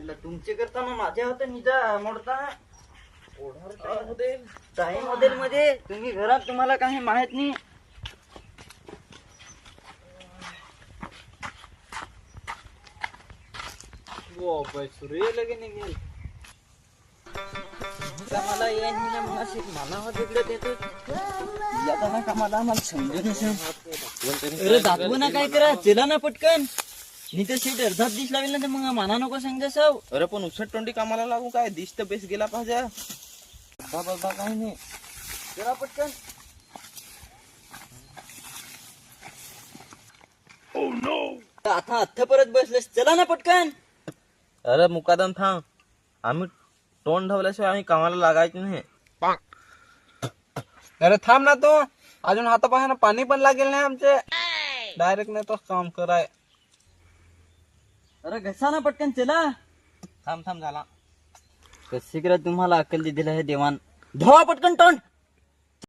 म्हटलं तुमचे करताना माझ्या हातात निजा मोडता टाइम मॉडेल मध्ये तुम्ही घरात तुम्हाला काही माहित नाही. सूर्य लगे निघेल मला कामाला आम्हाला समजून अरे दाखवू ना काय करा चला ना पटकन मी तर सीट अर्धात दिस लावेल ना तर मग माना नको सांगता साव. अरे पण उसट तोंडी कामाला लागू काय दिस तर बेस गेला पाहिजे. बाबा काही नाही चला पटकन. आता हत्थ परत बसलेस चला ना पटकन. अरे मुकादम थांब, आम्ही तोंड ढवल्याशिवाय आम्ही कामाला लागायचे नाही. अरे थांब ना तो, अजून हातापायानं पाणी पण लागेल नाही आमचे. डायरेक्ट नाही तो काम कराय. अरे घसा ना पटकन चला. थांब थांब झाला. कशी करा तुम्हाला अक्कल दिला हे देवान. धवा पटकन तोंड.